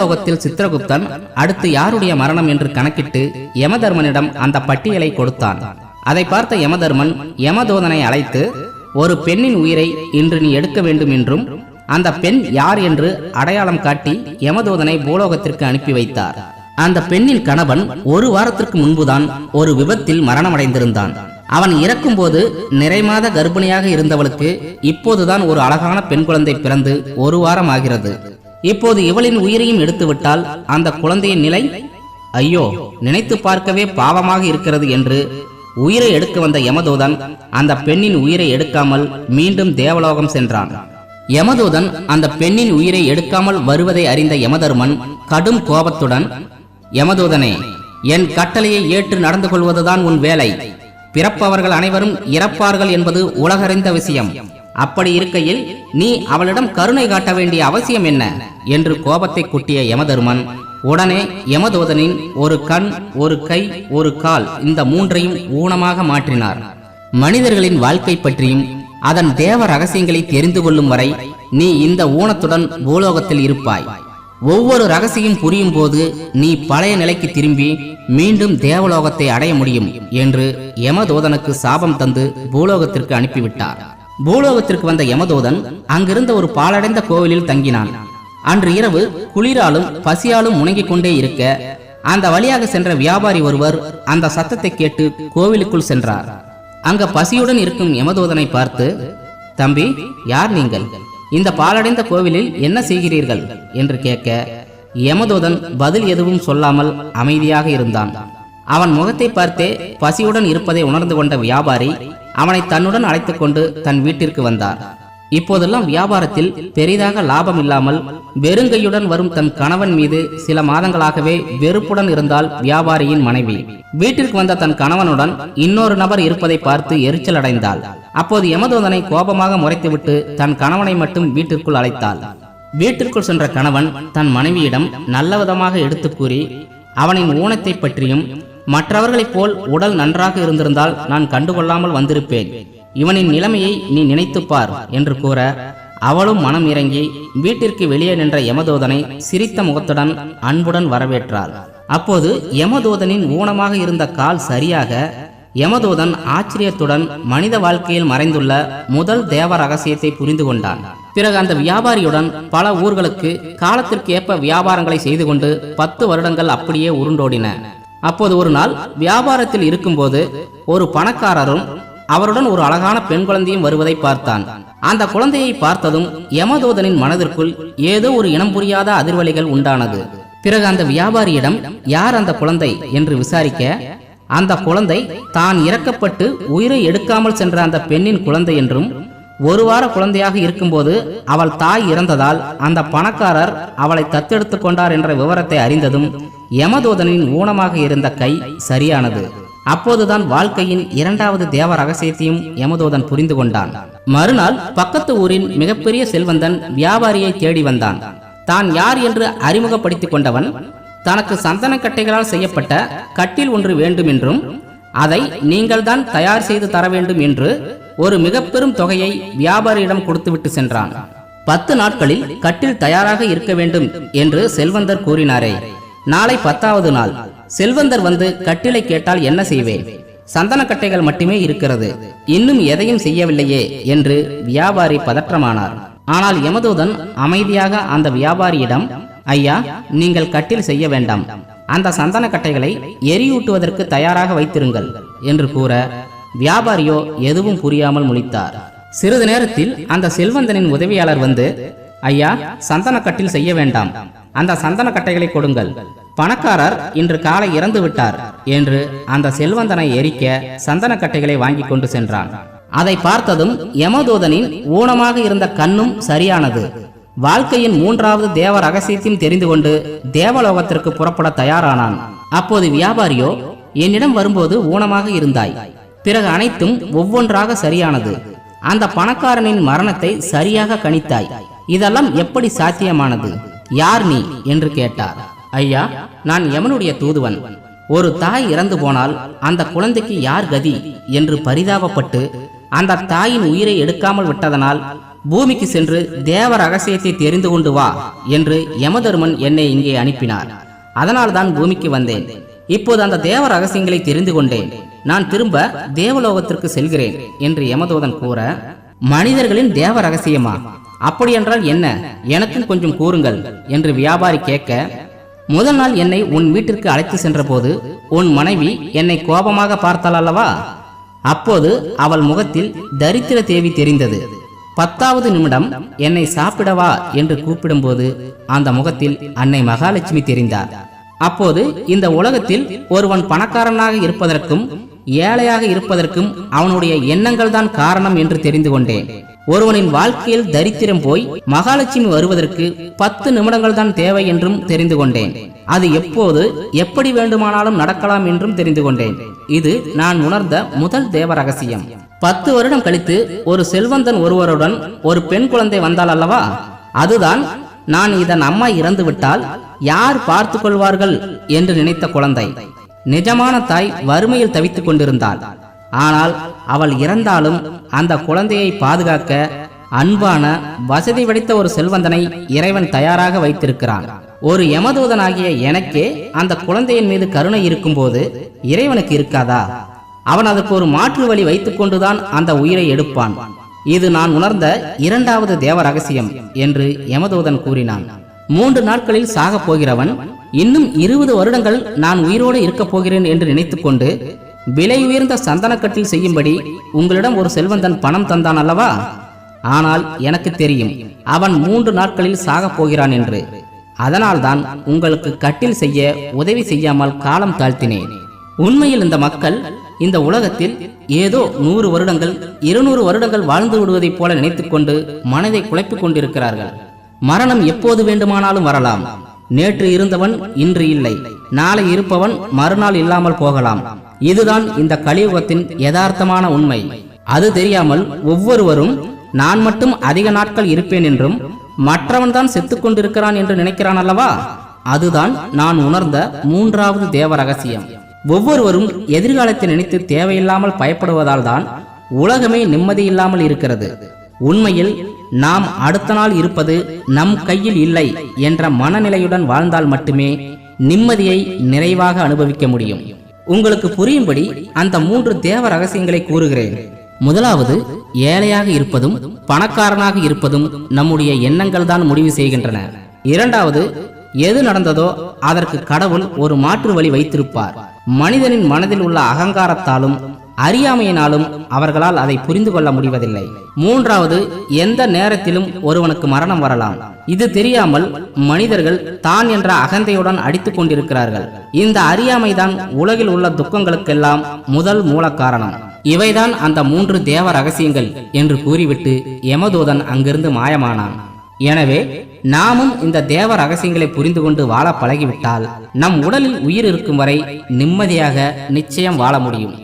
லோகத்தில் சித்திரகுப்தன் அடுத்து யாருடைய மரணம் என்று கணக்கிட்டு யமதர்மனிடம் அந்த பட்டியலை கொடுத்தான். அதை பார்த்த யமதர்மன் யமதூதனை அழைத்து, ஒரு பெண்ணின் உயிரை இன்று நீ எடுக்க வேண்டும் என்றும் அந்த பெண் யார் என்று அடையாளம் காட்டி யமதூதனை பூலோகத்திற்கு அனுப்பி வைத்தார். அந்த பெண்ணின் கணவன் ஒரு வாரத்திற்கு முன்புதான் ஒரு விபத்தில் மரணமடைந்திருந்தான். அவன் இறக்கும்போது நிறைமாத கர்ப்பிணியாக இருந்தவளுக்கு இப்போதுதான் ஒரு அழகான பெண் குழந்தை பிறந்து ஒரு வாரம் ஆகிறது. இப்போது இவளின் உயிரையும் எடுத்துவிட்டால் அந்த குழந்தையின் நிலை ஐயோ, நினைத்து பார்க்கவே பாவமாக இருக்கிறது என்று உயிரை எடுக்க வந்த யமதூதன் அந்த பெண்ணின் உயிரை எடுக்காமல் மீண்டும் தேவலோகம் சென்றான். யமதூதன் அந்த பெண்ணின் உயிரை எடுக்காமல் வருவதை அறிந்த யமதர்மன் கடும் கோபத்துடன், யமதூதனே, என் கட்டளையை ஏற்று நடந்து கொள்வதுதான் உன் வேலை. பிறப்பவர்கள் அனைவரும் இறப்பார்கள் என்பது உலகறிந்த விஷயம். அப்படி இருக்கையில் நீ அவளிடம் கருணை காட்ட வேண்டிய அவசியம் என்ன என்று கோபத்தை குட்டிய யமதர்மன் உடனே யமதூதனின் ஒரு கண், ஒரு கை, ஒரு கால் இந்த மூன்றையும் ஊனமாக மாற்றினார். மனிதர்களின் வாழ்க்கை பற்றியும் அதன் தேவ ரகசியங்களை தெரிந்து கொள்ளும் வரை நீ இந்த ஊனத்துடன் பூலோகத்தில் இருப்பாய். ஒவ்வொரு ரகசியம் புரியும் போது நீ பழைய நிலைக்கு திரும்பி மீண்டும் தேவலோகத்தை அடைய முடியும் என்று யமதூதனுக்கு சாபம் தந்து பூலோகத்திற்கு அனுப்பிவிட்டார். பூலோகத்திற்கு வந்த யமதூதன் அங்கிருந்த ஒரு பாழடைந்த கோவிலில் தங்கினான். அன்று இரவு குளிராலும் பசியாலும் முணங்கிக் கொண்டே இருக்க அந்த வழியாக சென்ற வியாபாரி ஒருவர் அந்த சத்தத்தை கேட்டு கோவிலுக்குள் சென்றார். அங்க பசியுடன் இருக்கும் யமதூதனை பார்த்து, தம்பி, யார் நீங்கள்? இந்த பாழடைந்த கோவிலில் என்ன செய்கிறீர்கள் என்று கேட்க யமதூதன் பதில் எதுவும் சொல்லாமல் அமைதியாக இருந்தான். அவன் முகத்தை பார்த்தே பசியுடன் இருப்பதை உணர்ந்து கொண்ட வியாபாரி அவனை தன்னுடன் அழைத்துக் கொண்டு தன் வீட்டிற்கு வந்தார். இப்போதெல்லாம் வியாபாரத்தில் பெரிதாக லாபம் இல்லாமல் வெறுங்கையுடன் வரும் தன் கணவன் மீது சில மாதங்களாகவே வெறுப்புடன் இருந்தால் வியாபாரியின் மனைவி. வீட்டிற்கு வந்த தன் கணவனுடன் இன்னொரு நபர் இருப்பதை பார்த்து எரிச்சல் அடைந்தாள். அப்போது யமதூதனை கோபமாக முறைத்துவிட்டு தன் கணவனை மட்டும் வீட்டிற்குள் அழைத்தாள். வீட்டிற்குள் சென்ற கணவன் தன் மனைவியிடம் நல்லவிதமாக எடுத்து கூறி அவனின் ஊனத்தை பற்றியும், மற்றவர்களைப் போல் உடல் நன்றாக இருந்திருந்தால் நான் கண்டுகொள்ளாமல் வந்திருப்பேன், இவனின் நிலைமையை நீ நினைத்துப்பார் என்று கூற அவளும் மனம் இறங்கி வீட்டிற்கு வெளியே நின்ற யமதூதனை சிரித்த முகத்துடன் அன்புடன் வரவேற்றாள். அப்போது யமதூதனின் ஊனமாக இருந்த கால் சரியாக யமதூதன் ஆச்சரியத்துடன் மனித வாழ்க்கையில் மறைந்துள்ள முதல் தேவ ரகசியத்தை புரிந்து கொண்டான். பிறகு அந்த வியாபாரியுடன் பல ஊர்களுக்கு காலத்திற்கு ஏற்ப வியாபாரங்களை செய்து கொண்டு 10 வருடங்கள் அப்படியே உருண்டோடின. அப்போது ஒரு நாள் வியாபாரத்தில் இருக்கும்போது ஒரு பணக்காரரும் அவருடன் ஒரு அழகான பெண் குழந்தையும் வருவதை பார்த்தான். அந்த குழந்தையை பார்த்ததும் யமதூதனின் மனதிற்குள் ஏதோ ஒரு இனம் புரியாத அதிர்வலிகள் உண்டானது. பிறகு அந்த வியாபாரியிடம் யார் அந்த குழந்தை என்று விசாரிக்க அந்த குழந்தை தான் இறக்கப்பட்டு உயிரை எடுக்காமல் சென்ற அந்த பெண்ணின் குழந்தை என்றும், ஒரு வார குழந்தையாக இருக்கும்போது அவள் தாய் இறந்ததால் அந்த பணக்காரர் அவளை தத்தெடுத்து கொண்டார் என்ற விவரத்தை அறிந்ததும் யமதூதனின் ஊனமாக இருந்த கை சரியானது. அப்போதுதான் வாழ்க்கையின் இரண்டாவது தேவ ரகசியத்தையும் யமதூதன் புரிந்து கொண்டான். மறுநாள் பக்கத்து ஊரின் மிகப்பெரிய செல்வந்தன் வியாபாரியை தேடி வந்தான். தான் யார் என்று அறிமுகப்படுத்திக் கொண்டவன் தனக்கு சந்தனக்கட்டைகளால் செய்யப்பட்ட கட்டில் ஒன்று வேண்டும் என்றும் அதை நீங்கள் தான் தயார் செய்து தர வேண்டும் என்று ஒரு மிக பெரும் தொகையை வியாபாரியிடம் கொடுத்துவிட்டு சென்றான். 10 நாட்களில் கட்டில் தயாராக இருக்க வேண்டும் என்று செல்வந்தர் கூறினாரே. நாளை 10வது நாள். செல்வந்தர் வந்து கட்டிலை கேட்டால் என்ன செய்வேன்? சந்தனக்கட்டைகள் மட்டுமே இருக்கிறது, இன்னும் எதையும் செய்யவில்லையே என்று வியாபாரி பதற்றமானார். ஆனால் யமதூதன் அமைதியாக அந்த வியாபாரியிடம், ஐயா, நீங்கள் கட்டில் செய்ய வேண்டாம், அந்த சந்தனக்கட்டைகளை எரியூட்டுவதற்கு தயாராக வைத்திருங்கள் என்று கூற வியாபாரியோ எதுவும் புரியாமல் முழித்தார். சிறிது நேரத்தில் அந்த செல்வந்தனின் உதவியாளர் வந்து, ஐயா, சந்தனக்கட்டில் செய்ய வேண்டாம், அந்த சந்தனக்கட்டைகளை கொடுங்கள், பணக்காரர் இன்று காலை இறந்து விட்டார் என்று அந்த செல்வந்தனை எரிக்க சந்தனக்கட்டைகளை வாங்கி கொண்டு சென்றான். அதை பார்த்ததும் யமதூதனின் ஊனமாக இருந்த கண்ணும் சரியானது. வாழ்க்கையின் 3வது தேவ ரகசியத்தையும் தெரிந்து கொண்டு தேவலோகத்திற்கு புறப்பட தயாரானான். அப்போது வியாபாரியோ, என்னிடம் வரும்போது ஊனமாக இருந்தாய், பிறகு அனைத்தும் ஒவ்வொன்றாக சரியானது, அந்த பணக்காரனின் மரணத்தை சரியாக கணித்தாய், இதெல்லாம் எப்படி சாத்தியமானது? யார் நீ என்று கேட்டார். ஐயா, நான் யமனுடைய தூதுவன். ஒரு தாய் இறந்து போனால் அந்த குழந்தைக்கு யார் கதி என்று பரிதாபப்பட்டு அந்த தாயின் உயிரை எடுக்காமல் விட்டதனால் பூமிக்கு சென்று தேவ ரகசியத்தை தெரிந்து கொண்டு வா என்று யமதர்மன் என்னை இங்கே அனுப்பினார். அதனால்தான் பூமிக்கு வந்தேன். இப்போது அந்த தேவ ரகசியங்களை தெரிந்து கொண்டேன். நான் திரும்ப தேவலோகத்திற்கு செல்கிறேன் என்று யமதூதன் கூற, மனிதர்களின் தேவ ரகசியமா? அப்படியென்றால் என்ன? எனக்கும் கொஞ்சம் கூறுங்கள் என்று வியாபாரி கேட்க, முதல் நாள் என்னை உன் வீட்டிற்கு அழைத்து சென்ற போது உன் மனைவி என்னை கோபமாக பார்த்தாள் அல்லவா? அப்போது அவள் முகத்தில் தரித்திர தேவி தெரிந்தது. 10வது நிமிடம் என்னை சாப்பிடவா என்று கூப்பிடும்போது அந்த முகத்தில் அன்னை மகாலட்சுமி தெரிந்தார். அப்போது இந்த உலகத்தில் ஒருவன் பணக்காரனாக இருப்பதற்கும் ஏழையாக இருப்பதற்கும் அவனுடைய எண்ணங்கள் தான் காரணம் என்று தெரிந்து கொண்டேன். ஒருவனின் வாழ்க்கையில் தரித்திரம் போய் மகாலட்சுமி வருவதற்கு 10 நிமிடங்கள் தான் தேவை என்றும் தெரிந்து கொண்டேன். அது எப்போது எப்படி வேண்டுமானாலும் நடக்கலாம் என்றும் தெரிந்து கொண்டேன். இது நான் உணர்ந்த முதல் தேவ ரகசியம். 10 வருடம் கழித்து ஒரு செல்வந்தன் ஒருவருடன் ஒரு பெண் குழந்தை வந்தாள் அல்லவா? அதுதான் நான் இதன் அம்மா இறந்து விட்டால் யார் பார்த்து கொள்வார்கள் என்று நினைத்த குழந்தை. நிஜமான தாய் வறுமையில் தவித்துக் கொண்டிருந்தாள். ஆனால் அவள் இறந்தாலும் அந்த குழந்தையை பாதுகாக்க அன்பான வசதி படைத்த ஒரு செல்வந்தனை இறைவன் தயாராக வைத்திருக்கிறான். ஒரு யமதூதனாகிய எனக்கே அந்த குழந்தையின் மீது கருணை இருக்கும் போது இறைவனுக்கு இருக்காதா? அவன் அதற்கு ஒரு மாற்று வழி வைத்துக் கொண்டுதான் அந்த உயிரை எடுப்பான். இது நான் உணர்ந்த 2வது தேவ ரகசியம் என்று யமதூதன் கூறினான். 3 நாட்களில் சாகப் போகிறவன் இன்னும் 20 வருடங்கள் நான் உயிரோடு இருக்கப் போகிறேன் என்று நினைத்துக்கொண்டு விலை உயர்ந்த சந்தனக்கட்டில் செய்யும்படி உங்களிடம் ஒரு செல்வந்தன் பணம் தந்தான் அல்லவா? ஆனால் எனக்கு தெரியும் அவன் 3 நாட்களில் சாகப் போகிறான் என்று. அதனால்தான் உங்களுக்கு கட்டில் செய்ய உதவி செய்யாமல் காலம் தாழ்த்தினேன். உண்மையில் இந்த மக்கள் இந்த உலகத்தில் ஏதோ 100 வருடங்கள் 200 வருடங்கள் வாழ்ந்து விடுவதைப் போல நினைத்துக்கொண்டு மனதை குழப்பிக் கொண்டிருக்கிறார்கள். மரணம் எப்போது வேண்டுமானாலும் வரலாம். நேற்று இருந்தவன் இன்று இல்லை, நாளை இருப்பவன் மறுநாள் இல்லாமல் போகலாம். இதுதான் இந்த கலியுகத்தின் யதார்த்தமான உண்மை. அது தெரியாமல் ஒவ்வொருவரும் நான் மட்டும் அதிக நாட்கள் இருப்பேன் என்றும் மற்றவன் தான் செத்துக் கொண்டிருக்கிறான் என்று நினைக்கிறான் அல்லவா? அதுதான் நான் உணர்ந்த 3வது தேவ ரகசியம். ஒவ்வொருவரும் எதிர்காலத்தை நினைத்து தேவையில்லாமல் பயப்படுவதால் தான் உலகமே நிம்மதியில்லாமல் இருக்கிறது. உண்மையில் நாம் அடுத்த நாள் இருப்பது நம் கையில் இல்லை என்ற மனநிலையுடன் வாழ்ந்தால் மட்டுமே நிம்மதியை நிறைவாக அனுபவிக்க முடியும். உங்களுக்கு புரியும்படி அந்த 3 தேவ ரகசியங்களை கூறுகிறேன். முதலாவது, ஏழையாக இருப்பதும் பணக்காரனாக இருப்பதும் நம்முடைய எண்ணங்கள் தான் முடிவு செய்கின்றன. 2வது, எது நடந்ததோ அதற்கு கடவுள் ஒரு மாற்று வழி வைத்திருப்பார். மனிதனின் மனதில் உள்ள அகங்காரத்தாலும் அறியாமையினாலும் அவர்களால் அதை புரிந்து கொள்ள முடிவதில்லை. 3வது, எந்த நேரத்திலும் ஒருவனுக்கு மரணம் வரலாம். இது தெரியாமல் மனிதர்கள் தான் என்ற அகந்தையுடன் அடித்துக் கொண்டிருக்கிறார்கள். இந்த அறியாமைதான் உலகில் உள்ள துக்கங்களுக்கெல்லாம் முதல் மூல காரணம். இவைதான் அந்த 3 தேவ ரகசியங்கள் என்று கூறிவிட்டு யமதூதன் அங்கிருந்து மாயமானான். எனவே நாமும் இந்த தேவ ரகசியங்களை புரிந்து கொண்டு வாழ பழகிவிட்டால் நம் உடலில் உயிர் இருக்கும் வரை நிம்மதியாக நிச்சயம் வாழ முடியும்.